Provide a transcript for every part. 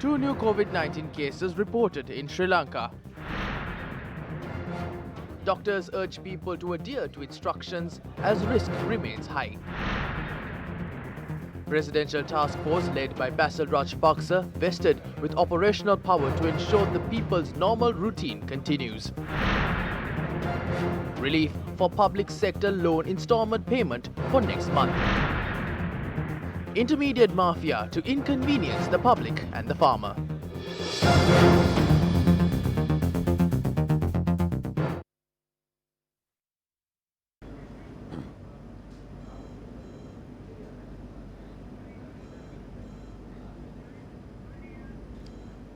2 new COVID-19 cases reported in Sri Lanka. Doctors urge people to adhere to instructions as risk remains high. Presidential task force led by Basil Rajapaksa vested with operational power to ensure the people's normal routine continues. Relief for public sector loan installment payment for next month. Intermediate mafia to inconvenience the public and the farmer.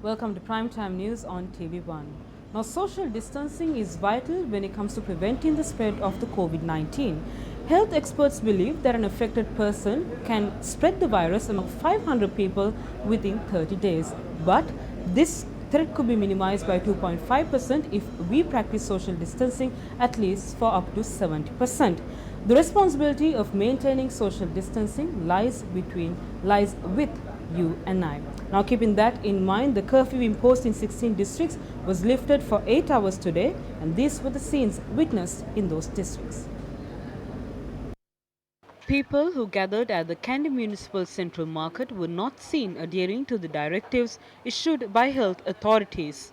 Welcome to Primetime News on TV1. Now, social distancing is vital when it comes to preventing the spread of the COVID-19. Health experts believe that an affected person can spread the virus among 500 people within 30 days. But this threat could be minimized by 2.5% if we practice social distancing at least for up to 70%. The responsibility of maintaining social distancing lies with you and I. Now, keeping that in mind, the curfew imposed in 16 districts was lifted for 8 hours today, and these were the scenes witnessed in those districts. People who gathered at the Kandy Municipal Central Market were not seen adhering to the directives issued by health authorities.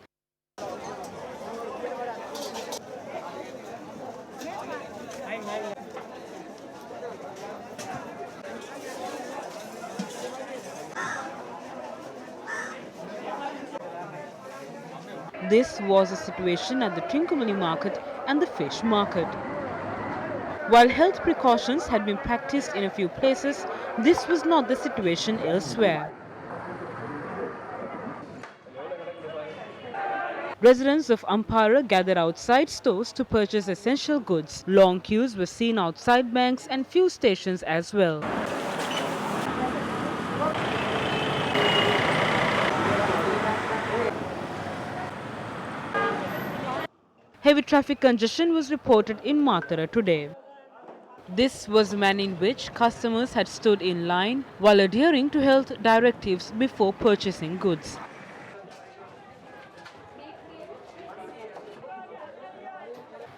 This was the situation at the Trincomalee market and the fish market. While health precautions had been practiced in a few places, this was not the situation elsewhere. Residents of Ampara gathered outside stores to purchase essential goods. Long queues were seen outside banks and few stations as well. Heavy traffic congestion was reported in Matara today. This was the manner in which customers had stood in line while adhering to health directives before purchasing goods.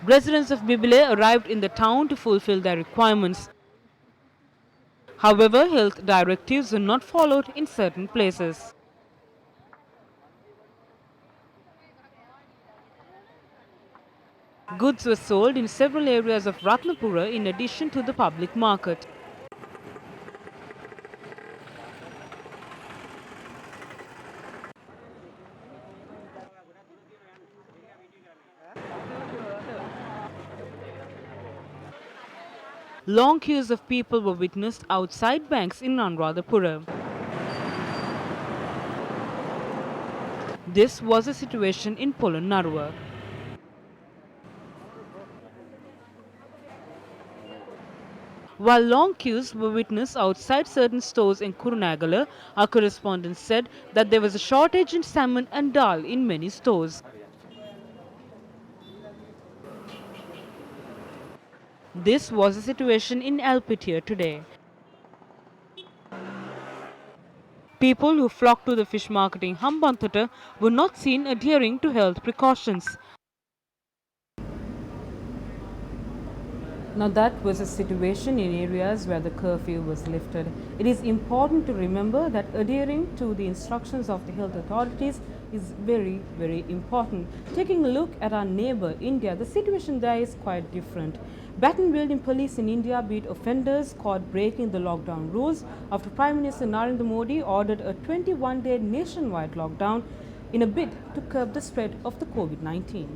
Residents of Bibile arrived in the town to fulfill their requirements. However, health directives were not followed in certain places. Goods were sold in several areas of Ratnapura in addition to the public market. Long queues of people were witnessed outside banks in Anuradhapura. This was a situation in Polonnaruwa. While long queues were witnessed outside certain stores in Kurunagala, our correspondent said that there was a shortage in salmon and dal in many stores. This was the situation in Alpitia today. People who flocked to the fish market in Hambantota were not seen adhering to health precautions. Now, that was a situation in areas where the curfew was lifted. It is important to remember that adhering to the instructions of the health authorities is very, very important. Taking a look at our neighbor, India, the situation there is quite different. Baton-wielding police in India beat offenders caught breaking the lockdown rules after Prime Minister Narendra Modi ordered a 21-day nationwide lockdown in a bid to curb the spread of the COVID-19.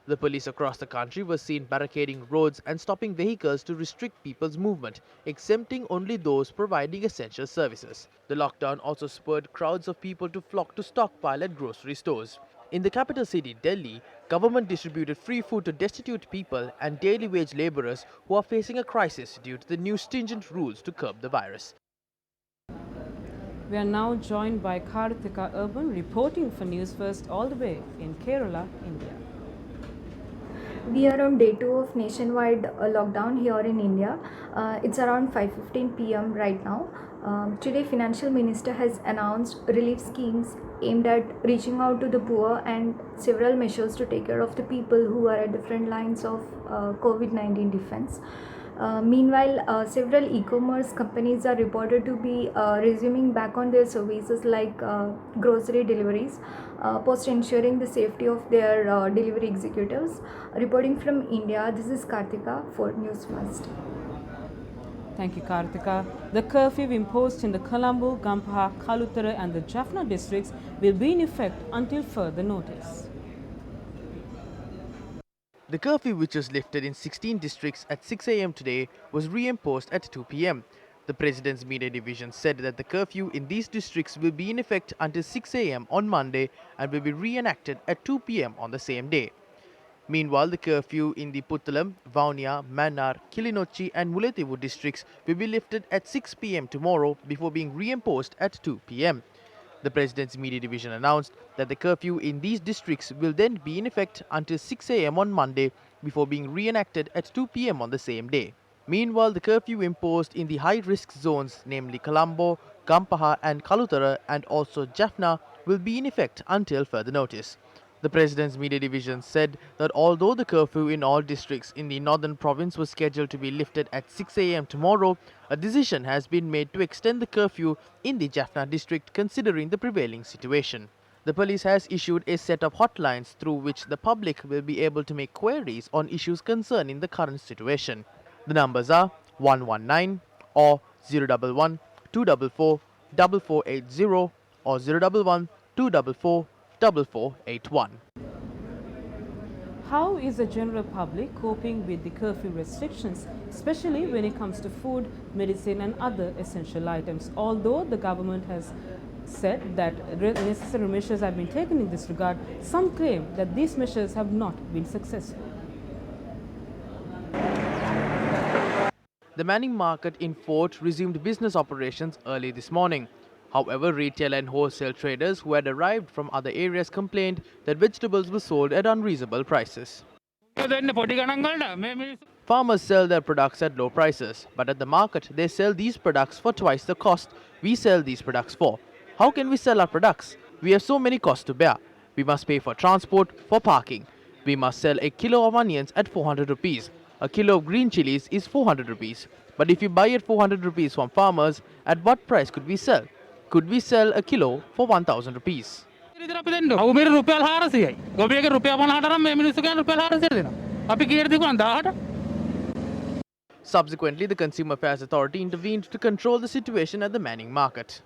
The police across the country were seen barricading roads and stopping vehicles to restrict people's movement, exempting only those providing essential services. The lockdown also spurred crowds of people to flock to stockpile at grocery stores. In the capital city, Delhi, government distributed free food to destitute people and daily wage laborers who are facing a crisis due to the new stringent rules to curb the virus. We are now joined by Karthika Urban reporting for News First all the way in Kerala, India. We are on day 2 of nationwide lockdown here in India. It's around 5:15 p.m. right now. Today, Financial Minister has announced relief schemes aimed at reaching out to the poor and several measures to take care of the people who are at different lines of COVID-19 defense. Meanwhile, several e-commerce companies are reported to be resuming back on their services like grocery deliveries, post ensuring the safety of their delivery executives. Reporting from India, this is Karthika for News First. Thank you, Karthika. The curfew imposed in the Colombo, Gampaha, Kalutere and the Jaffna districts will be in effect until further notice. The curfew, which was lifted in 16 districts at 6 a.m. today, was reimposed at 2 p.m. The President's Media Division said that the curfew in these districts will be in effect until 6 a.m. on Monday and will be reenacted at 2 p.m. on the same day. Meanwhile, the curfew in the Puttalam, Vaunia, Mannar, Kilinochchi and Mullaitivu districts will be lifted at 6 p.m. tomorrow before being reimposed at 2 p.m. The President's Media Division announced that the curfew in these districts will then be in effect until 6 a.m. on Monday before being reenacted at 2 p.m. on the same day. Meanwhile, the curfew imposed in the high-risk zones, namely Colombo, Gampaha and Kalutara and also Jaffna, will be in effect until further notice. The President's Media Division said that although the curfew in all districts in the northern province was scheduled to be lifted at 6 a.m. tomorrow, a decision has been made to extend the curfew in the Jaffna district considering the prevailing situation. The police has issued a set of hotlines through which the public will be able to make queries on issues concerning the current situation. The numbers are 119 or 011 244 4480 or 011 244 4481. How is the general public coping with the curfew restrictions, especially when it comes to food, medicine and other essential items? Although the government has said that necessary measures have been taken in this regard, some claim that these measures have not been successful. The Manning Market in Fort resumed business operations early this morning. However, retail and wholesale traders who had arrived from other areas complained that vegetables were sold at unreasonable prices. Farmers sell their products at low prices, but at the market they sell these products for twice the cost we sell these products for. How can we sell our products? We have so many costs to bear. We must pay for transport, for parking. We must sell a kilo of onions at 400 rupees. A kilo of green chilies is 400 rupees. But if you buy at 400 rupees from farmers, at what price could we sell? Could we sell a kilo for 1000 rupees? Subsequently, the Consumer Affairs Authority intervened to control the situation at the Manning Market.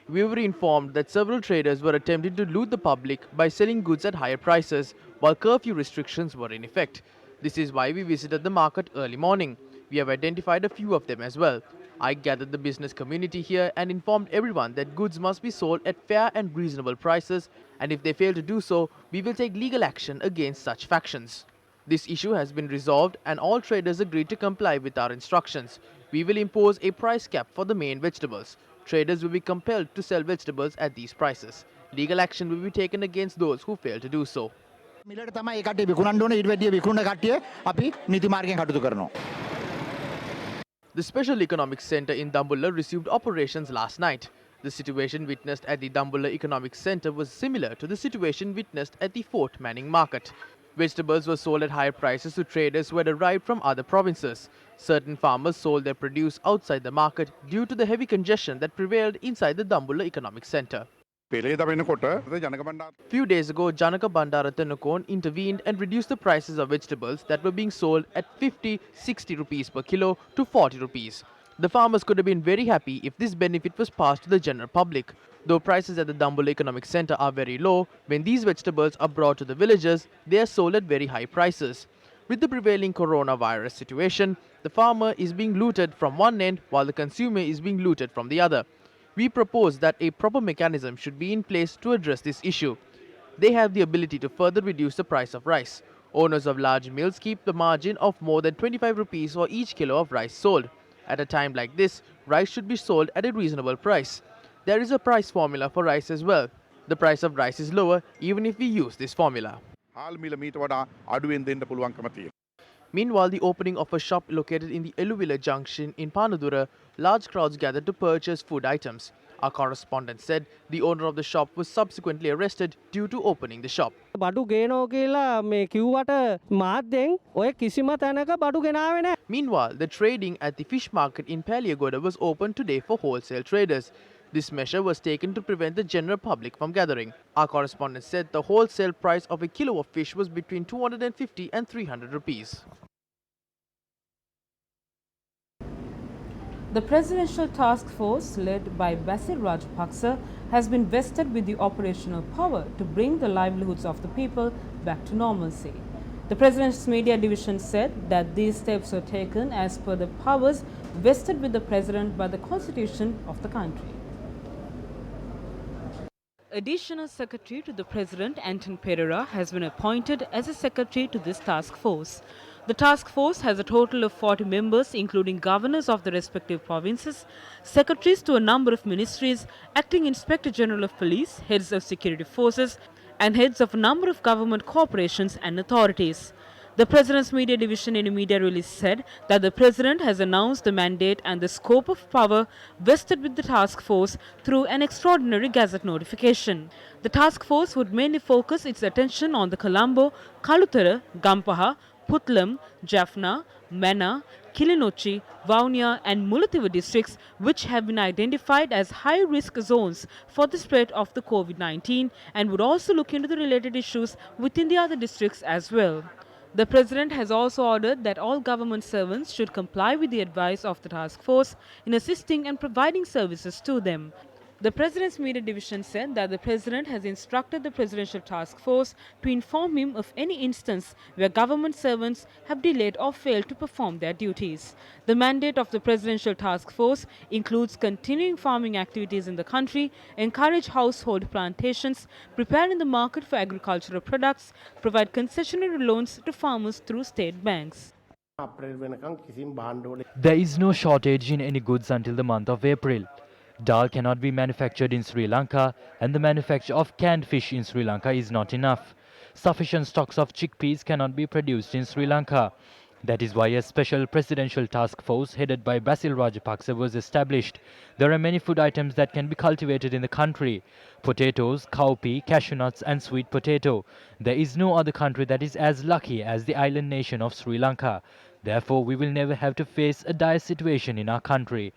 We were informed that several traders were attempting to loot the public by selling goods at higher prices while curfew restrictions were in effect. This is why we visited the market early morning. We have identified a few of them as well. I gathered the business community here and informed everyone that goods must be sold at fair and reasonable prices, and if they fail to do so, we will take legal action against such factions. This issue has been resolved and all traders agreed to comply with our instructions. We will impose a price cap for the main vegetables. Traders will be compelled to sell vegetables at these prices. Legal action will be taken against those who fail to do so. The Special Economic Center in Dambulla resumed operations last night. The situation witnessed at the Dambulla Economic Center was similar to the situation witnessed at the Fort Manning Market. Vegetables were sold at higher prices to traders who had arrived from other provinces. Certain farmers sold their produce outside the market due to the heavy congestion that prevailed inside the Dambulla Economic Center. Few days ago, Janaka Bandara Tenukon intervened and reduced the prices of vegetables that were being sold at 50-60 rupees per kilo to 40 rupees. The farmers could have been very happy if this benefit was passed to the general public. Though prices at the Dambulla Economic Centre are very low, when these vegetables are brought to the villages, they are sold at very high prices. With the prevailing coronavirus situation, the farmer is being looted from one end while the consumer is being looted from the other. We propose that a proper mechanism should be in place to address this issue. They have the ability to further reduce the price of rice. Owners of large mills keep the margin of more than 25 rupees for each kilo of rice sold. At a time like this, rice should be sold at a reasonable price. There is a price formula for rice as well. The price of rice is lower even if we use this formula. හාල් මිල මීට වඩා අඩුවෙන් දෙන්න පුළුවන්කම තියෙනවා. Meanwhile, the opening of a shop located in the Eluvilla junction in Panadura, large crowds gathered to purchase food items. Our correspondent said the owner of the shop was subsequently arrested due to opening the shop. බඩු ගේනෝ කියලා මේ කිව්වට මාධ්‍යෙන් ඔය කිසිම තැනක බඩු ගෙනාවේ නැහැ. Meanwhile, the trading at the fish market in Paliagoda was open today for wholesale traders. This measure was taken to prevent the general public from gathering. Our correspondent said the wholesale price of a kilo of fish was between 250 and 300 rupees. The presidential task force led by Basil Rajapaksa has been vested with the operational power to bring the livelihoods of the people back to normalcy. The president's media division said that these steps were taken as per the powers vested with the president by the constitution of the country. Additional Secretary to the President, Anton Pereira, has been appointed as a secretary to this task force. The task force has a total of 40 members, including governors of the respective provinces, secretaries to a number of ministries, acting inspector general of police, heads of security forces, and heads of a number of government corporations and authorities. The President's media division in a media release said that the President has announced the mandate and the scope of power vested with the task force through an extraordinary gazette notification. The task force would mainly focus its attention on the Colombo, Kalutara, Gampaha, Putlam, Jaffna, Mena, Kilinochchi, Vaunia and Mullaitivu districts, which have been identified as high-risk zones for the spread of the COVID-19, and would also look into the related issues within the other districts as well. The President has also ordered that all government servants should comply with the advice of the task force in assisting and providing services to them. The President's media division said that the President has instructed the Presidential Task Force to inform him of any instance where government servants have delayed or failed to perform their duties. The mandate of the Presidential Task Force includes continuing farming activities in the country, encourage household plantations, prepare in the market for agricultural products, provide concessionary loans to farmers through state banks. There is no shortage in any goods until the month of April. Dal cannot be manufactured in Sri Lanka, and the manufacture of canned fish in Sri Lanka is not enough. Sufficient stocks of chickpeas cannot be produced in Sri Lanka. That is why a special presidential task force headed by Basil Rajapaksa was established. There are many food items that can be cultivated in the country: potatoes, cowpea, cashew nuts and sweet potato. There is no other country that is as lucky as the island nation of Sri Lanka. Therefore, we will never have to face a dire situation in our country.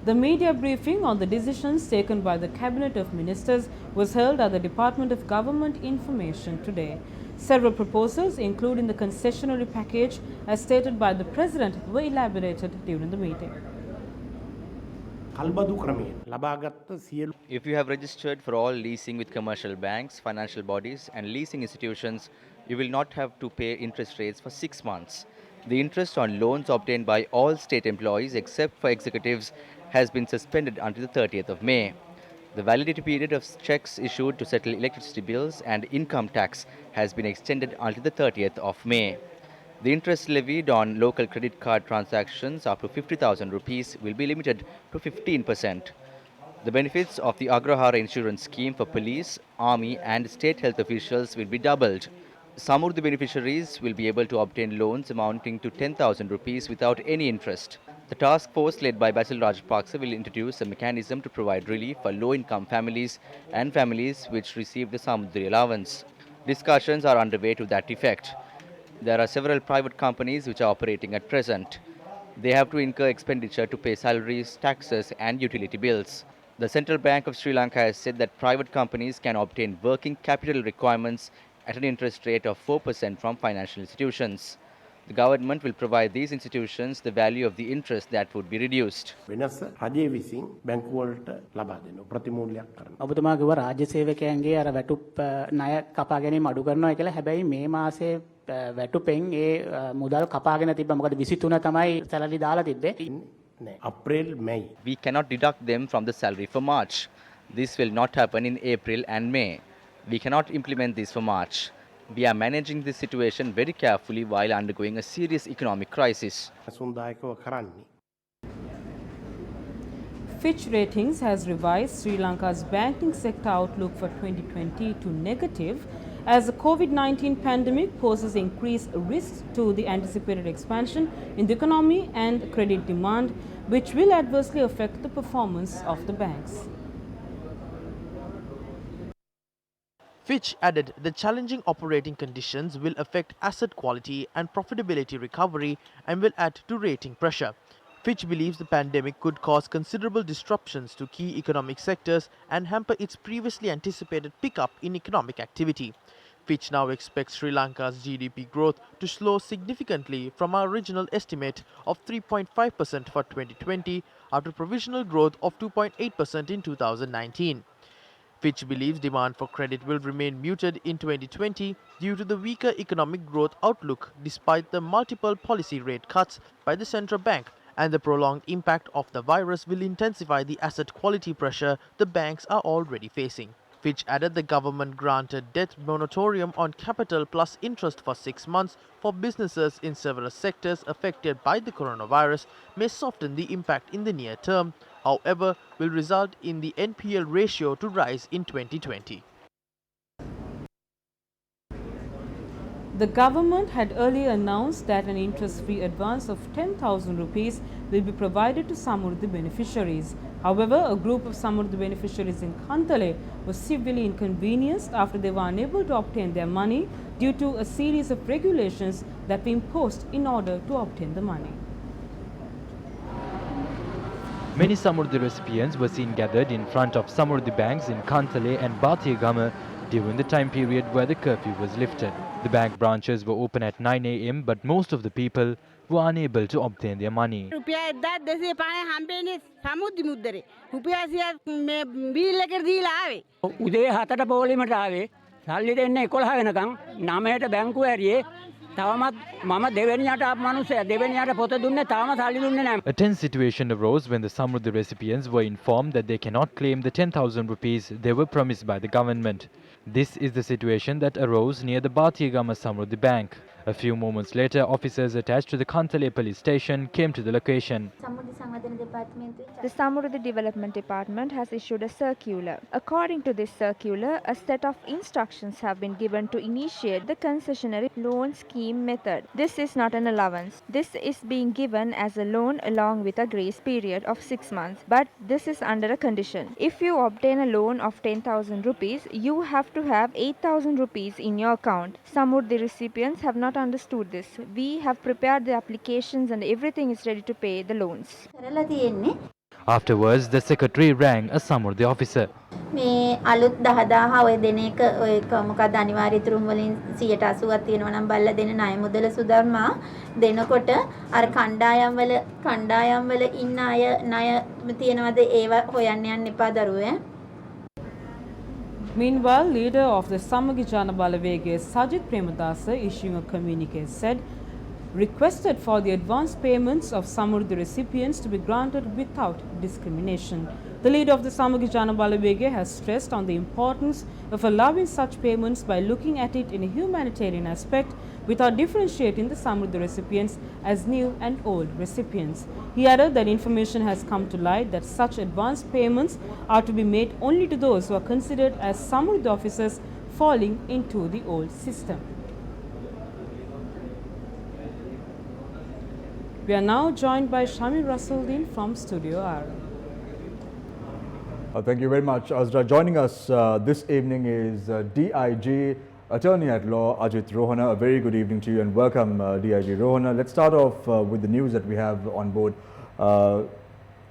The media briefing on the decisions taken by the Cabinet of Ministers was held at the Department of Government Information today. Several proposals, including the concessionary package as stated by the President, were elaborated during the meeting. If you have registered for all leasing with commercial banks, financial bodies and leasing institutions, you will not have to pay interest rates for 6 months. The interest on loans obtained by all state employees except for executives has been suspended until the 30th of May. The validity period of checks issued to settle electricity bills and income tax has been extended until the 30th of May. The interest levied on local credit card transactions up to 50,000 rupees will be limited to 15%. The benefits of the Agrahara insurance scheme for police, army and state health officials will be doubled. Samurdhi beneficiaries will be able to obtain loans amounting to 10,000 rupees without any interest. The task force led by Basil Rajapaksa will introduce a mechanism to provide relief for low-income families and families which receive the Samurdhi allowance. Discussions are underway to that effect. There are several private companies which are operating at present. They have to incur expenditure to pay salaries, taxes and utility bills. The Central Bank of Sri Lanka has said that private companies can obtain working capital requirements at an interest rate of 4% from financial institutions. The government will provide these institutions the value of the interest that would be reduced. වෙනස රජය විසින් බැංකුවලට ලබා දෙනවා ප්‍රතිමූල්‍යයක් කරන. ඔබතුමා කිව්වා රාජ්‍ය සේවකයන්ගේ අර වැටුප් ණය කපා ගැනීම අඩු කරනවා කියලා. හැබැයි මේ මාසේ වැටුපෙන් ඒ මුදල් කපාගෙන තිබ්බා. මොකද 23 තමයි සැලරි දාලා තිබ්බේ. නෑ අප්‍රේල් මැයි. We cannot deduct them from the salary for March. This will not happen in April and May. We cannot implement this for March. We are managing this situation very carefully while undergoing a serious economic crisis. සුන්දායකව කරන්නේ. Fitch Ratings has revised Sri Lanka's banking sector outlook for 2020 to negative as the COVID-19 pandemic poses increased risks to the anticipated expansion in the economy and credit demand, which will adversely affect the performance of the banks. Fitch added the challenging operating conditions will affect asset quality and profitability recovery and will add to rating pressure. Fitch believes the pandemic could cause considerable disruptions to key economic sectors and hamper its previously anticipated pickup in economic activity. Fitch now expects Sri Lanka's GDP growth to slow significantly from our original estimate of 3.5% for 2020 after provisional growth of 2.8% in 2019. Fitch believes demand for credit will remain muted in 2020 due to the weaker economic growth outlook despite the multiple policy rate cuts by the central bank, and the prolonged impact of the virus will intensify the asset quality pressure the banks are already facing. Fitch added the government granted debt moratorium on capital plus interest for 6 months for businesses in several sectors affected by the coronavirus may soften the impact in the near term, however, will result in the NPL ratio to rise in 2020. The government had earlier announced that an interest-free advance of 10,000 rupees will be provided to Samurdhi beneficiaries. However, a group of Samurdhi beneficiaries in Kantale was severely inconvenienced after they were unable to obtain their money due to a series of regulations that were imposed in order to obtain the money. Many Samurdhi recipients were seen gathered in front of Samurdhi banks in Kantale and Bathiyagama during the time period where the curfew was lifted. The bank branches were open at 9 a.m. but most of the people were unable to obtain their money. උදේ 7ට පොලිමට ආවේ. සල්ලි දෙන්න 11 වෙනකන් 9ට බැංකුව ඇරියේ. තවමත් මම දෙවෙනියට ආපු මිනිස්සයා දෙවෙනියට පොත දුන්නේ තාම සල්ලි දුන්නේ නැහැ. A tense situation arose when the Samurdhi recipients were informed that they cannot claim the 10,000 rupees they were promised by the government. This is the situation that arose near the Bathiyagama Samurdhi Bank. A few moments later, officers attached to the Kantale police station came to the location. The Samurdhi Development Department has issued a circular. According to this circular, a set of instructions have been given to initiate the concessionary loan scheme method. This is not an allowance. This is being given as a loan along with a grace period of 6 months. But this is under a condition. If you obtain a loan of 10,000 rupees, you have to have 8,000 rupees in your account. Samurdhi recipients have not understood this. We have prepared the applications and everything is ready to pay the loans. Afterwards, the secretary rang a Samurdhi officer. මේ අලුත් 10,000 ඔය දෙන එක ඔය මොකක්ද අනිවාර්ය ඉතුරුම් වලින් 80%ක් තියෙනවා නම් බලලා දෙන ණය මුදල සුදම්මා දෙනකොට අර කණ්ඩායම් වල ඉන්න අය ණය තියෙනවද ඒව හොයන්න යන්න එපා දරුවෝ. Meanwhile, leader of the Samagi Jana Balawege, Sajid Premadasa, issuing a communique, said requested for the advance payments of Samurdhi recipients to be granted without discrimination. The leader of the Samagi Jana Balawege has stressed on the importance of allowing such payments by looking at it in a humanitarian aspect without differentiating the Samurdhi recipients as new and old recipients. He added that information has come to light that such advance payments are to be made only to those who are considered as Samurdhi officers falling into the old system. We are now joined by Shamir Rasuldin from Studio R. Thank you very much, Azra. Joining us this evening is DIG, Attorney at Law, Ajit Rohana. A very good evening to you and welcome, DIG Rohana. Let's start off with the news that we have on board.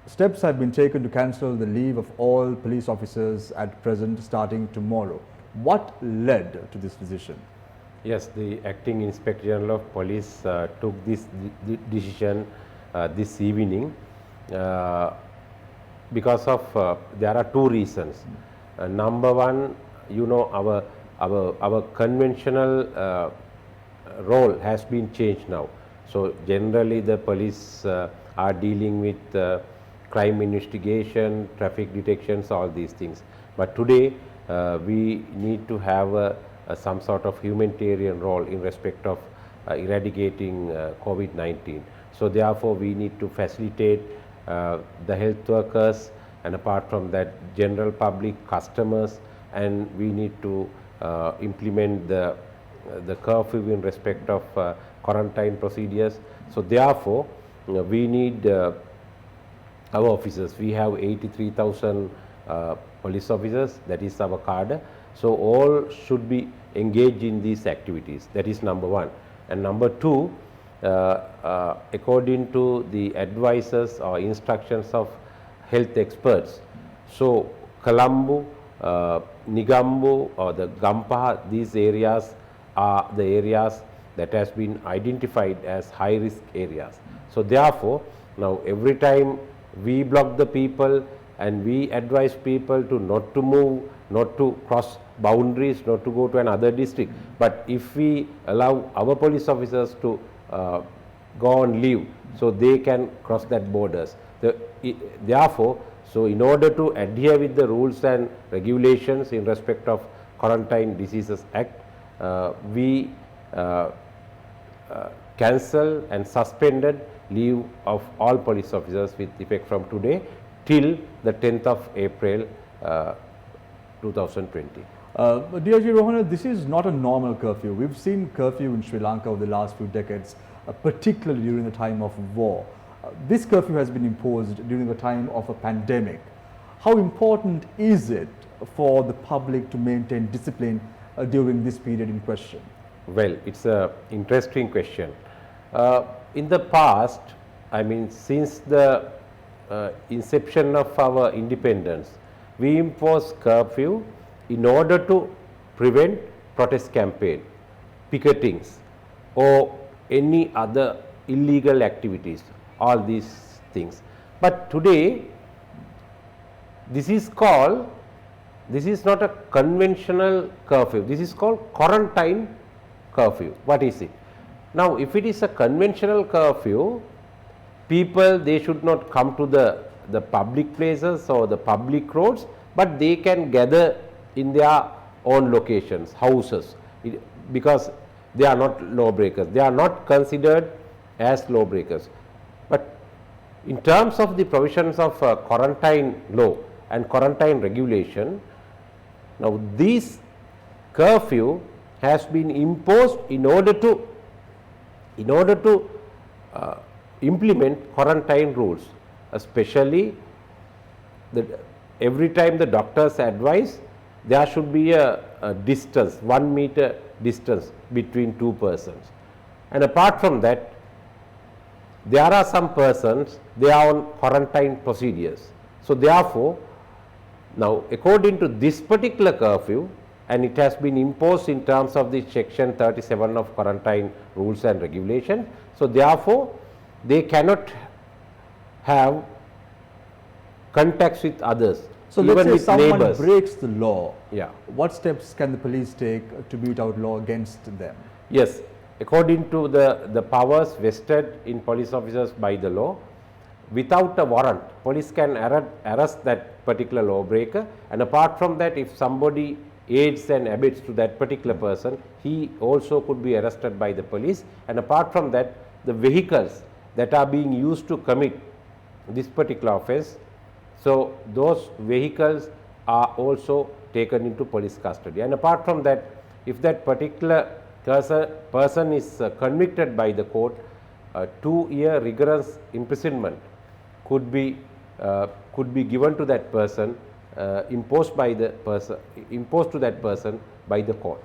Steps have been taken to cancel the leave of all police officers at present starting tomorrow. What led to this decision? Yes, the acting Inspector General of Police took this decision this evening because of there are two reasons. Number one, you know, our conventional role has been changed now. So generally the police are dealing with crime investigation, traffic detections, all these things. But today we need to have some sort of humanitarian role in respect of eradicating COVID-19. So therefore we need to facilitate the health workers, and apart from that general public, customers, and we need to implement the curfew in respect of quarantine procedures. So therefore we need our officers. We have 83,000 police officers, that is our cadre. So all should be engaged in these activities. That is number one. And number two, according to the advices or instructions of health experts, so Colombo, Nigambo or the Gampaha, these areas are the areas that has been identified as high risk areas. So therefore, now every time we block the people and we advise people to not to move, not to cross boundaries, not to go to another district. But if we allow our police officers to go on leave, so they can cross that borders. Therefore, so in order to adhere with the rules and regulations in respect of Quarantine Diseases Act, we cancel and suspended leave of all police officers with effect from today till the 10th of April 2020. DIG Rohana, this is not a normal curfew. We've seen curfew in Sri Lanka over the last few decades, particularly during the time of war. This curfew has been imposed during the time of a pandemic. How important is it for the public to maintain discipline during this period in question? Well, it's an interesting question. In the past, I mean, since the inception of our independence, we imposed curfew in order to prevent protest campaign, picketings or any other illegal activities, all these things. But today, this is not a conventional curfew, this is called quarantine curfew. What is it? Now, if it is a conventional curfew, people, they should not come to the public places or the public roads, but they can gather in their own locations, houses, because they are not lawbreakers. They are not considered as lawbreakers. But in terms of the provisions of quarantine law and quarantine regulation, now this curfew has been imposed in order to implement quarantine rules, especially every time the doctors advise, there should be a distance, 1 meter distance between two persons. And apart from that, there are some persons, they are on quarantine procedures. So therefore, now according to this particular curfew, and it has been imposed in terms of the section 37 of quarantine rules and regulations. So therefore, they cannot have contacts with others, so even let's say with someone neighbors. breaks the law. Yeah. What steps can the police take to mete out law against them? Yes, according to the powers vested in police officers by the law, without a warrant, police can arrest that particular lawbreaker, and apart from that, if somebody aids and abets to that particular person, he also could be arrested by the police. And apart from that, the vehicles that are being used to commit this particular offence, so those vehicles are also taken into police custody. And apart from that, if that particular person is convicted by the court, 2-year rigorous imprisonment could be given to that person, imposed to that person by the court.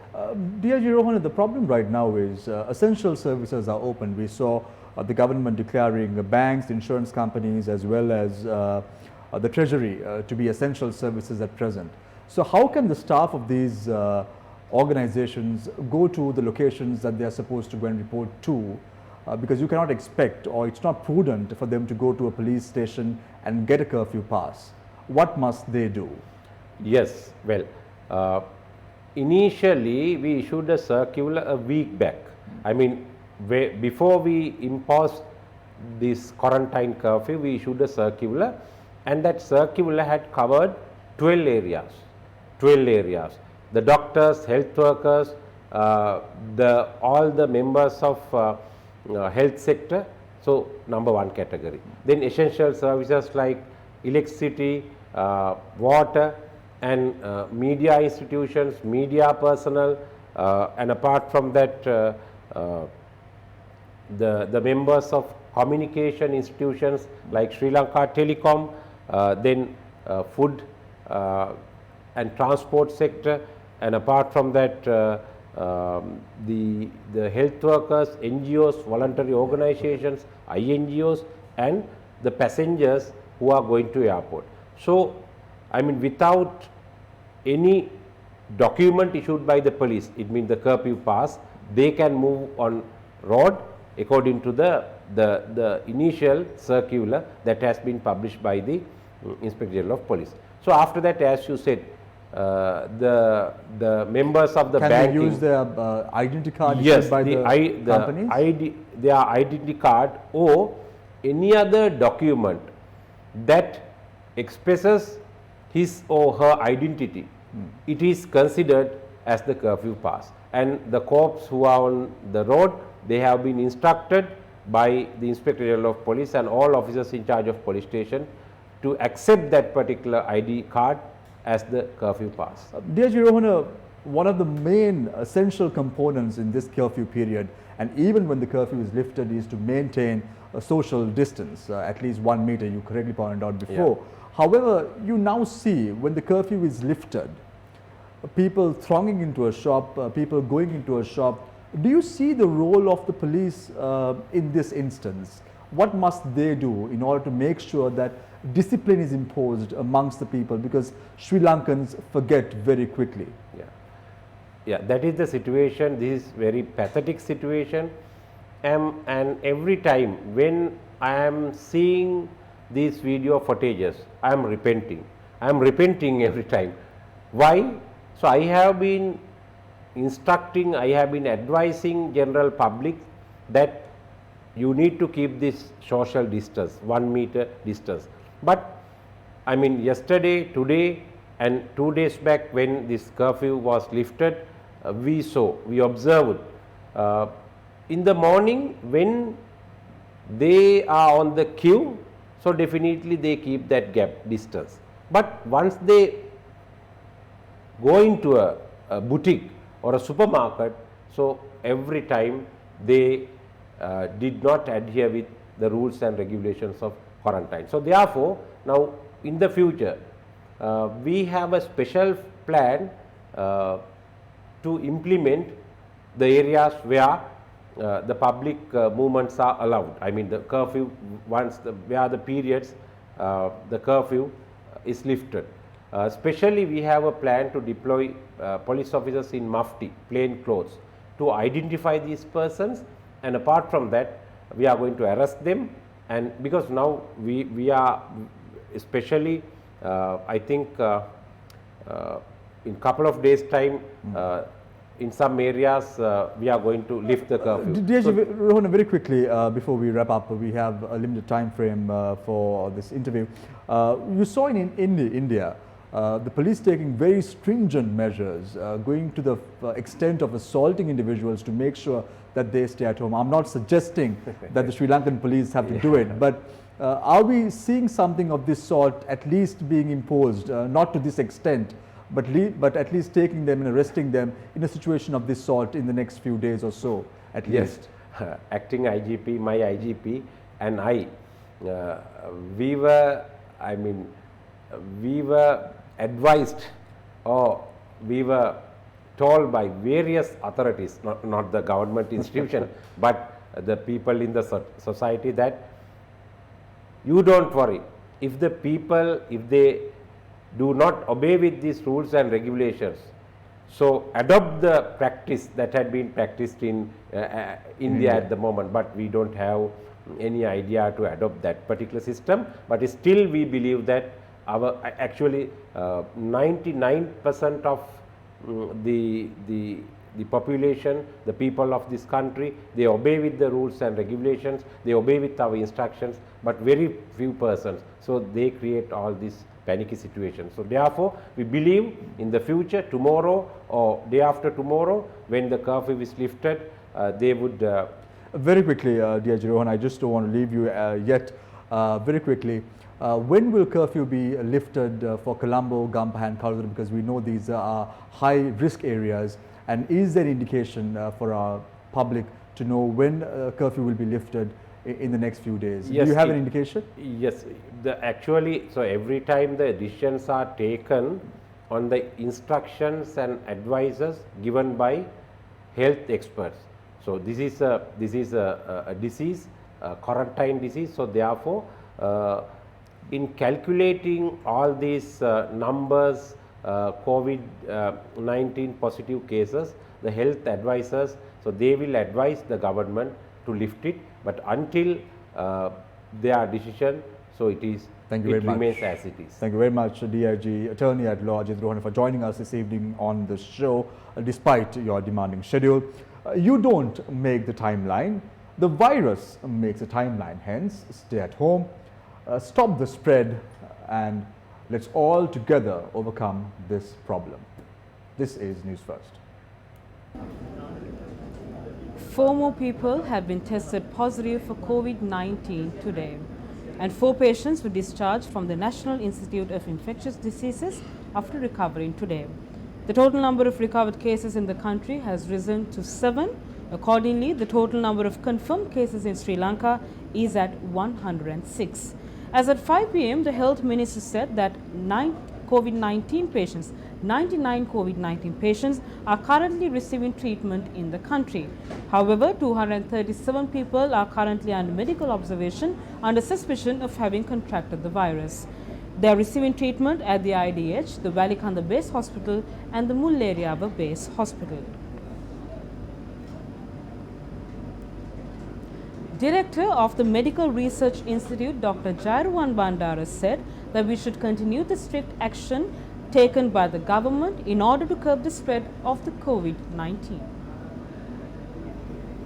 DIG Rohana, the problem right now is essential services are open. We saw the government declaring banks, insurance companies as well as the treasury to be essential services at present. So how can the staff of these organizations go to the locations that they are supposed to go and report to, because you cannot expect, or it's not prudent for them to go to a police station and get a curfew pass. What must they do? Yes, well, initially we issued a circular a week back. I mean, before we imposed this quarantine curfew, we issued a circular, and that circular had covered 12 areas. 12 areas. The doctors, health workers, all the members of health sector. So, number one category. Then essential services like electricity, water, and media institutions, media personnel, and apart from that, the members of communication institutions like Sri Lanka Telecom, then food and transport sector, and apart from that, the health workers, NGOs, voluntary organizations, INGOs, and the passengers who are going to airport. So, I mean, without any document issued by the police, it means the curfew pass, they can move on road according to the initial circular that has been published by the Inspector General of Police. So, after that, as you said, the members of the banking, can they use their identity card yes, by the companies? their identity card or any other document that expresses his or her identity, it is considered as the curfew pass. And the cops who are on the road, they have been instructed by the Inspector General of Police and all officers in charge of police station to accept that particular ID card as the curfew pass. DIG Rohana, one of the main essential components in this curfew period, and even when the curfew is lifted, is to maintain a social distance, at least 1 meter, you correctly pointed out before. Yeah. However, you now see when the curfew is lifted, people thronging into a shop, people going into a shop. Do you see the role of the police in this instance? What must they do in order to make sure that discipline is imposed amongst the people, because Sri Lankans forget very quickly? Yeah, that is the situation. This is very pathetic situation, and every time when I am seeing these video footages, I am repenting. I am repenting every time. Why? So, I have been instructing, I have been advising general public that you need to keep this social distance, 1 meter distance. But I mean, yesterday, today, and 2 days back when this curfew was lifted, we observed in the morning when they are on the queue, so definitely they keep that gap distance. But once they go into a boutique or a supermarket, so every time they did not adhere with the rules and regulations of quarantine. So, therefore, now in the future, we have a special plan to implement the areas where the public movements are allowed. I mean, the curfew, where the periods, the curfew is lifted. Especially, we have a plan to deploy police officers in mufti, plain clothes, to identify these persons, and apart from that, we are going to arrest them. And because now we are, especially, I think in couple of days time, in some areas we are going to lift the curfew. Rohana, very quickly before we wrap up, we have a limited time frame for this interview. You saw in India the police taking very stringent measures, going to the extent of assaulting individuals to make sure that they stay at home. I'm not suggesting that the Sri Lankan police have to do it, but are we seeing something of this sort at least being imposed, not to this extent, but at least taking them and arresting them in a situation of this sort in the next few days or so, at least? Acting IGP, my IGP, and I, we were advised, or we were told by various authorities, not the government institution, but the people in the society, that you don't worry, if the people, if they do not obey with these rules and regulations, So adopt the practice that had been practiced in India at the moment, but we don't have any idea to adopt that particular system. But still we believe that our actually 99% of the population, the people of this country, they obey with the rules and regulations, they obey with our instructions, but very few persons. So they create all these panicky situations. So therefore, we believe in the future, tomorrow or day after tomorrow, when the curfew is lifted, they would. Very quickly, dear Rohan, I just don't want to leave you yet. Very quickly, when will curfew be lifted for Colombo, Gampa and Kaldur, because we know these are high risk areas, and is there indication for our public to know when curfew will be lifted in the next few days? Yes, do you have an indication? Yes, actually, so every time the decisions are taken on the instructions and advices given by health experts. So this is a disease, quarantine disease. So therefore, in calculating all these numbers, COVID-19 positive cases, the health advisors, so they will advise the government to lift it, but until their decision, so it remains as it is. Thank you very much, DIG Attorney at Law Ajit Rohan, for joining us this evening on the show, despite your demanding schedule. You don't make the timeline, the virus makes a timeline. Hence, stay at home, stop the spread, and let's all together overcome this problem. This is News First. 4 more people have been tested positive for COVID-19 today, and 4 patients were discharged from the National Institute of Infectious Diseases after recovering today. The total number of recovered cases in the country has risen to 7. Accordingly, the total number of confirmed cases in Sri Lanka is at 106. As at 5 p.m., the health minister said that 99 COVID-19 patients are currently receiving treatment in the country. However, 237 people are currently under medical observation under suspicion of having contracted the virus. They are receiving treatment at the IDH, the Valikanda Base Hospital and the Mulleriava Base Hospital. Director of the Medical Research Institute, Dr. Jairuwan Bandara, said that we should continue the strict action taken by the government in order to curb the spread of the COVID-19.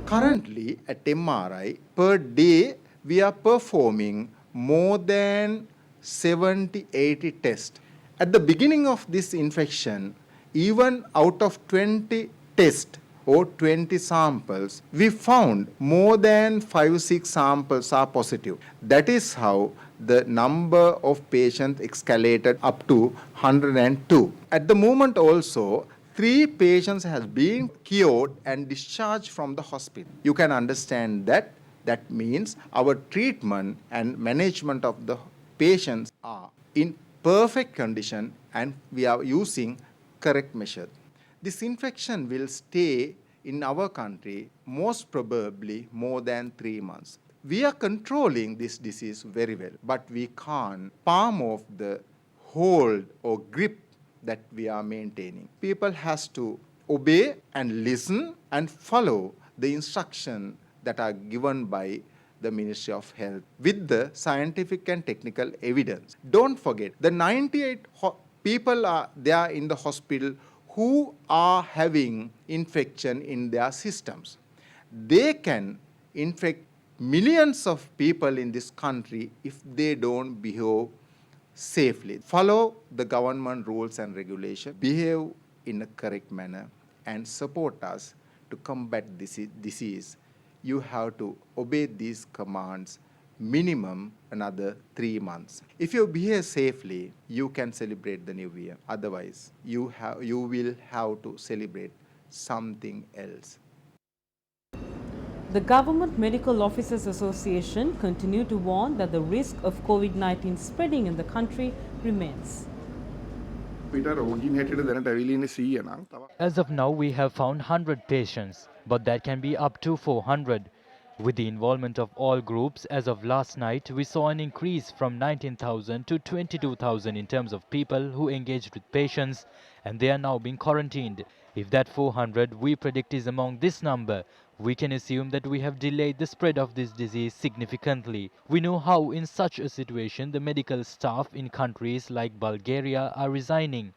Currently at MRI per day we are performing more than 70-80 tests. At the beginning of this infection, even out of 20 tests or 20 samples, we found more than 5-6 samples are positive. That is how the number of patients escalated up to 102. At the moment also, 3 patients have been cured and discharged from the hospital. You can understand that. That means our treatment and management of the patients are in perfect condition and we are using correct measures. This infection will stay in our country most probably more than 3 months. We are controlling this disease very well, but we can't palm off the hold or grip that we are maintaining. People has to obey and listen and follow the instruction that are given by the Ministry of Health with the scientific and technical evidence. Don't forget, the 98 people are there in the hospital who are having infection in their systems. They can infect millions of people in this country if they don't behave safely. Follow the government rules and regulations, behave in a correct manner, and support us to combat this disease. You have to obey these commands minimum another 3 months. If you behave safely, you can celebrate the new year. Otherwise, you will have to celebrate something else. The Government Medical Officers Association continued to warn that the risk of COVID-19 spreading in the country remains. As of now, we have found 100 patients, but that can be up to 400. With the involvement of all groups, as of last night, we saw an increase from 19,000 to 22,000 in terms of people who engaged with patients, and they are now being quarantined. If that 400 we predict is among this number, we can assume that we have delayed the spread of this disease significantly. We know how in such a situation the medical staff in countries like Bulgaria are resigning.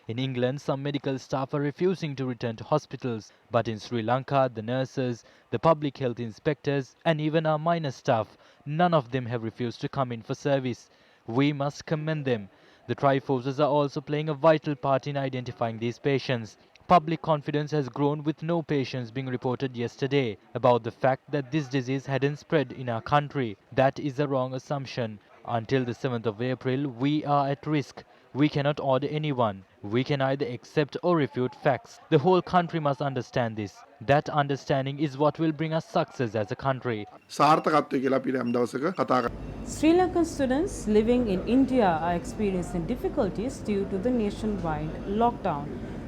In England, some medical staff are refusing to return to hospitals, but in Sri Lanka, the nurses, the public health inspectors, and even our minor staff, none of them have refused to come in for service. We must commend them. The Triforces are also playing a vital part in identifying these patients. Public confidence has grown with no patients being reported yesterday about the fact that this disease hadn't spread in our country. That is a wrong assumption. Until the 7th of April, we are at risk. We cannot order anyone. We can either accept or refute facts. The whole country must understand this. That understanding is what will bring us success as a country. සාර්ථකත්වය කියලා අපි යම් දවසක කතා කරමු. Sri Lankan students living in India are experiencing difficulties due to the nationwide lockdown.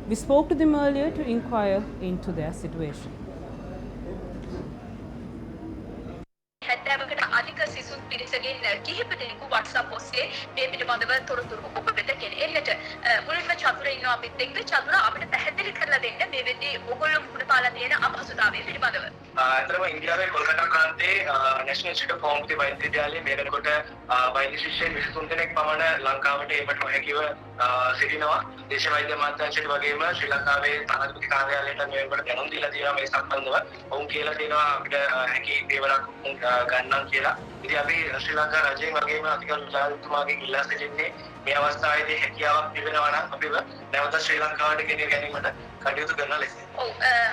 We spoke to them earlier to inquire into their situation. හැත්තෑවකට අධික සිසුන් පිරිසගෙන් කිහිප දෙනෙකු WhatsApp ඔස්සේ මේ පිළිබඳව තොරතුරු ඔබ වෙත ගෙනෙන්නට මුලින්ම චතුර ඉන්නවා අපිත් එක්ක චතුර අපිට පැහැදිලි කරලා දෙන්න මේ වෙද්දී ඔයගොල්ලෝ මුහුණ පාලා තියෙන අපහසුතාවය පිළිබඳව. අතරම ඉන්දියාවේ කොල්කතා ප්‍රාන්තයේ නැෂනල් ඉන්ස්ටිටියුට් ඔෆ් හෝමියෝපැති වෛද්‍ය විද්‍යාලයේ මේ වෙනකොට වෛද්‍ය ශිෂ්‍යයන් 23 දෙනෙක් පමණ ලංකාවට ඒමට නොහැකිව සිටිනවා. දේශීය වෛද්‍ය අමාත්‍යාංශයට වගේම ශ්‍රී ලංකාවේ තානාපති කාර්යාලයට මේ වෙනකොට දැනුම් දීලා තියෙනවා මේ සම්බන්ධව. ඔවුන් කියලා තියෙනවා අපිට හැකි දේවලක් ගන්නම් කියලා. ඉතින් අපි ශ්‍රී ලංකා රජයෙන් වගේම අධිකරු ජනාධිපතිතුමාගෙන් ඉල්ලා සිටින්නේ මේ අවස්ථාවේදී හැකියාවක් තිබෙනවා නම් අපිව නැවත ශ්‍රී ලංකාවට ගෙන ගැනීමට කටයුතු කරන ලෙස. ඔව්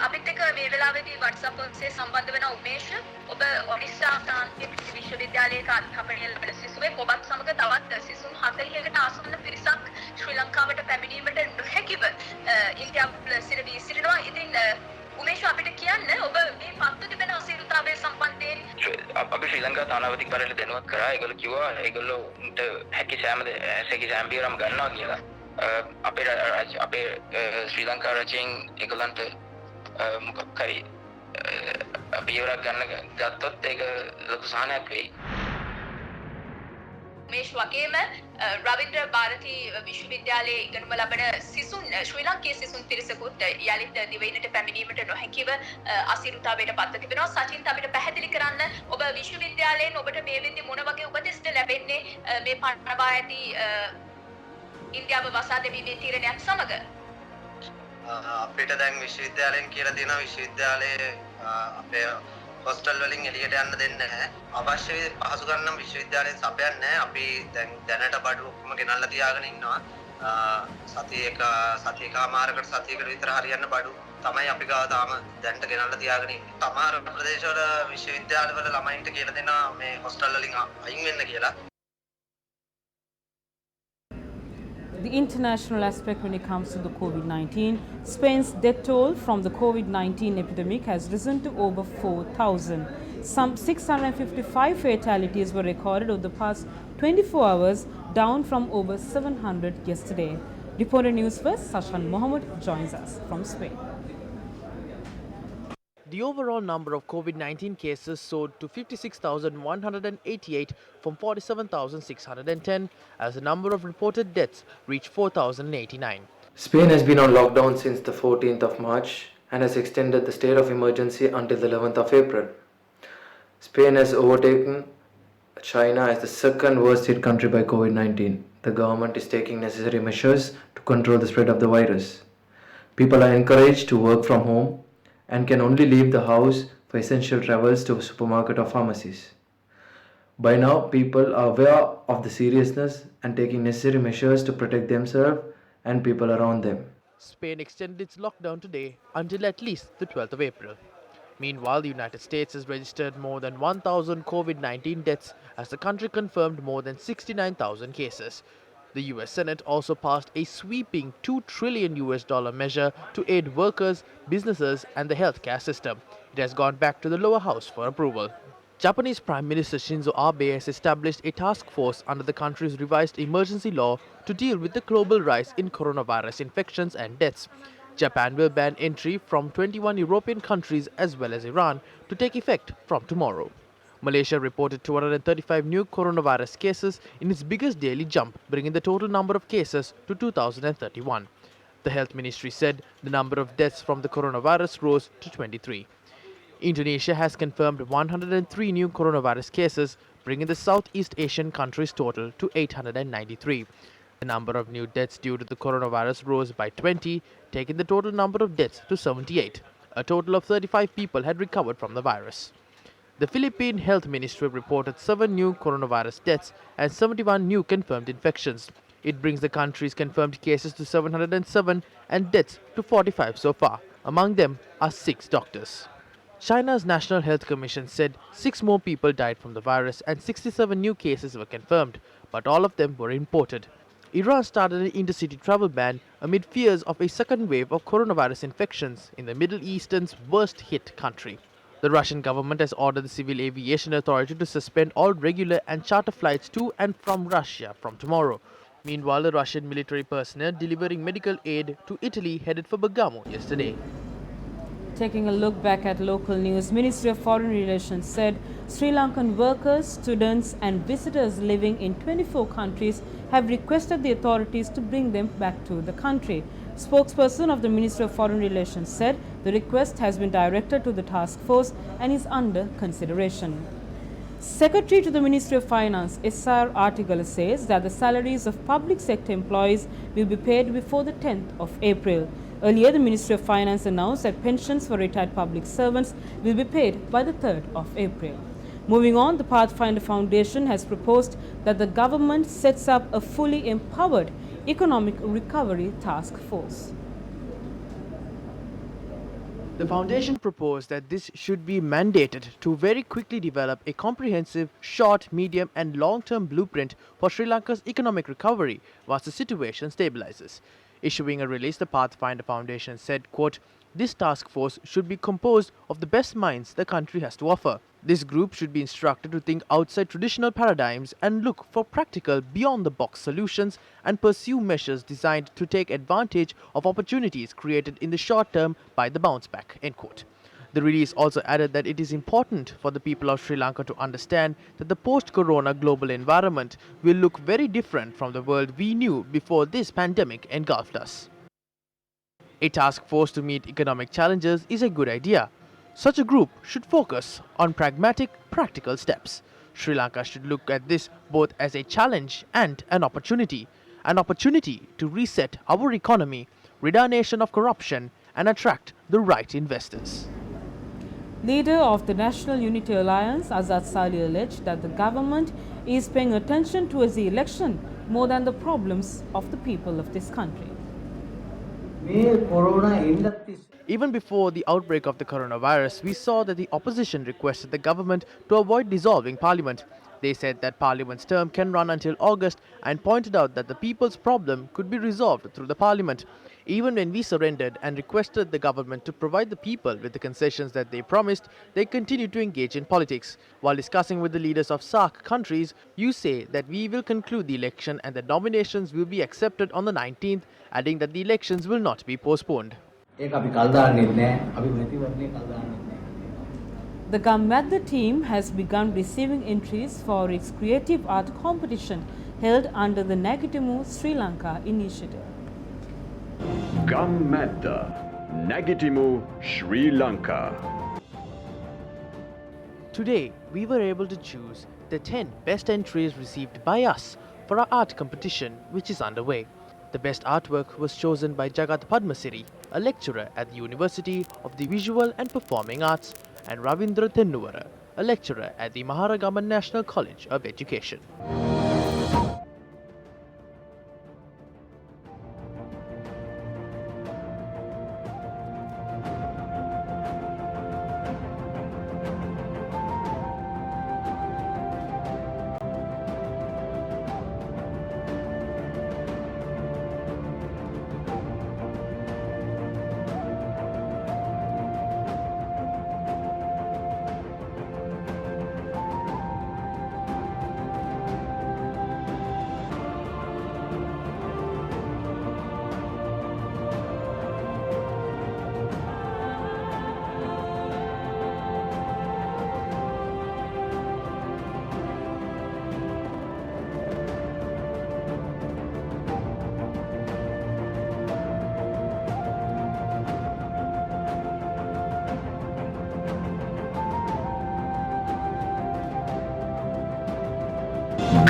අපිත් එක්ක මේ වෙලාවේදී WhatsApp ඔස්සේ සම්බන්ධ වෙන උමේෂ් ඔබ ඔඩිෂා ප්‍රාන්තීය විශ්වවිද්‍යාලයක අධ්‍යාපනය ලබන සිසුවෙක් ඔබත් සමග තවත් සිසුන් 40කට ආසන්න පිරිසක් ශ්‍රී ලංකාවට පැමිණීමට නොහැකිව ඉන්දියාව සිට වී සිටිනවා. ඉතින් උමේෂ් අපිට කියන්න ඔබ මේ පත්තු තිබෙන අසීරුතාවය සම්බන්ධයෙන් අපි ශ්‍රී ලංකා තානාපති කාර්යාලයට දැනුවත් කරා. ඒගොල්ලෝ කිව්වා ඒගොල්ලෝන්ට හැකි සෑම බියරම් ගන්නවා කියලා. අපේ ශ්‍රී ලංකා රජයෙන් ඒගොල්ලන්ට මොකක් හරි බියරක් ගත්තොත් ඒක ලොකු සහනයක් වෙයි. මේෂ් වගේම රවින්ද්‍ර භාරති විශ්වවිද්‍යාලයේ ඉගෙනුම ලබන සිසුන් ශ්‍රී ලංකේය සිසුන් පිරිසකුත් යලිත් දිවයිනට පැමිණීමට නොහැකිව අසීරුතාවයට පත්ව තිබෙනවා. සචින් අපිට පැහැදිලි කරන්න ඔබ විශ්වවිද්‍යාලයෙන් ඔබට මේ වෙද්දී මොන වගේ උපදෙස්ද ලැබෙන්නේ මේ පනවා ඇති ඉන්දියාව වසා දැමීමේ තීරණයක් සමග? අපිට දැන් විශ්වවිද්‍යාලයෙන් කියලා තියෙනවා විශ්වවිද්‍යාලයේ අපේ හොස්ටල් වලින් එළියට යන්න දෙන්නේ නැහැ. අවශ්‍ය පහසුකම් නම් විශ්වවිද්‍යාලයෙන් සපයන්නේ නැහැ. අපි දැන් දැනට බඩු ඔක්කොම ගෙනල්ලා තියාගෙන ඉන්නවා. සතියකමාරකට සතියකට විතර හරියන්න බඩු තමයි අපි ගාව තාම දැනට ගෙනල්ලා තියාගෙන ඉන්නේ. සමහර ප්‍රදේශවල විශ්වවිද්‍යාලවල ළමයින්ට කියලා දෙනවා මේ හොස්ටල් වලින් අයින් වෙන්න කියලා. The international aspect when it comes to the COVID-19, Spain's death toll from the COVID-19 epidemic has risen to over 4,000. Some 655 fatalities were recorded over the past 24 hours, down from over 700 yesterday. Reporter Newsfirst, Sashan Mohammed joins us from Spain. The overall number of COVID-19 cases soared to 56,188 from 47,610 as the number of reported deaths reached 4,089. Spain has been on lockdown since the 14th of March and has extended the state of emergency until the 11th of April. Spain has overtaken China as the second worst hit country by COVID-19. The government is taking necessary measures to control the spread of the virus. People are encouraged to work from home and can only leave the house for essential travels to a supermarket or pharmacies. By now, people are aware of the seriousness and taking necessary measures to protect themselves and people around them. Spain extended its lockdown today until at least the 12th of April. Meanwhile, the United States has registered more than 1,000 COVID-19 deaths as the country confirmed more than 69,000 cases. The US Senate also passed a sweeping $2 trillion measure to aid workers, businesses and the healthcare system. It has gone back to the lower house for approval. Japanese Prime Minister Shinzo Abe has established a task force under the country's revised emergency law to deal with the global rise in coronavirus infections and deaths. Japan will ban entry from 21 European countries as well as Iran to take effect from tomorrow. Malaysia reported 235 new coronavirus cases in its biggest daily jump, bringing the total number of cases to 2,031. The health ministry said the number of deaths from the coronavirus rose to 23. Indonesia has confirmed 103 new coronavirus cases, bringing the Southeast Asian country's total to 893. The number of new deaths due to the coronavirus rose by 20, taking the total number of deaths to 78. A total of 35 people had recovered from the virus. The Philippine Health Ministry reported 7 new coronavirus deaths and 71 new confirmed infections. It brings the country's confirmed cases to 707 and deaths to 45 so far. Among them are 6 doctors. China's National Health Commission said 6 more people died from the virus and 67 new cases were confirmed, but all of them were imported. Iran started an intercity travel ban amid fears of a second wave of coronavirus infections in the Middle East's worst-hit country. The Russian government has ordered the Civil Aviation Authority to suspend all regular and charter flights to and from Russia from tomorrow. Meanwhile, the Russian military personnel delivering medical aid to Italy headed for Bergamo yesterday. Taking a look back at local news, Ministry of Foreign Relations said Sri Lankan workers, students and visitors living in 24 countries have requested the authorities to bring them back to the country. Spokesperson of the Ministry of Foreign Relations said the request has been directed to the task force and is under consideration. Secretary to the Ministry of Finance, SR Article says that the salaries of public sector employees will be paid before the 10th of April. Earlier, the Ministry of Finance announced that pensions for retired public servants will be paid by the 3rd of April. Moving on, the Pathfinder Foundation has proposed that the government sets up a fully empowered economic recovery task force. The foundation proposed that this should be mandated to very quickly develop a comprehensive short, medium and long-term blueprint for Sri Lanka's economic recovery once the situation stabilizes. Issuing a release, the Pathfinder Foundation said, quote, "This task force should be composed of the best minds the country has to offer. This group should be instructed to think outside traditional paradigms and look for practical, beyond-the-box solutions and pursue measures designed to take advantage of opportunities created in the short term by the bounce back." End quote. The release also added that it is important for the people of Sri Lanka to understand that the post-corona global environment will look very different from the world we knew before this pandemic engulfed us. A task force to meet economic challenges is a good idea. Such a group should focus on pragmatic, practical steps. Sri Lanka should look at this both as a challenge and an opportunity to reset our economy, rid our nation of corruption, and attract the right investors. Leader of the National Unity Alliance, Azad Sali, alleged that the government is paying attention towards the election more than the problems of the people of this country. Even before the outbreak of the coronavirus, we saw that the opposition requested the government to avoid dissolving parliament. They said that parliament's term can run until August and pointed out that the people's problem could be resolved through the parliament. Even when we surrendered and requested the government to provide the people with the concessions that they promised, they continued to engage in politics. While discussing with the leaders of SAARC countries, you say that we will conclude the election and the nominations will be accepted on the 19th, adding that the elections will not be postponed. The Gammadda team has begun receiving entries for its creative art competition held under the Nagitimu Sri Lanka initiative. Gammadda, Nagitimu, Sri Lanka. Today, we were able to choose the 10 best entries received by us for our art competition, which is underway. The best artwork was chosen by Jagat Padmasiri, a lecturer at the University of the Visual and Performing Arts, and Ravindra Tennuvara, a lecturer at the Maharagama National College of Education.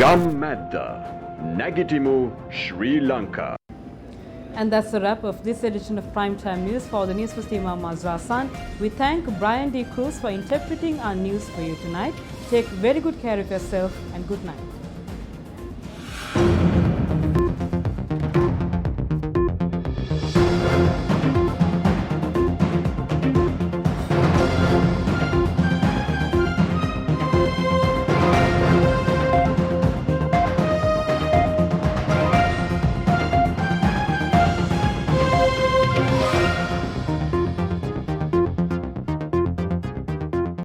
Gammadda, Nagitimu, Sri Lanka. And that's the wrap of this edition of Primetime News. For the Newsfirst team, I'm Mazra Hassan. We thank Brian D. Cruz for interpreting our news for you tonight. Take very good care of yourself and good night.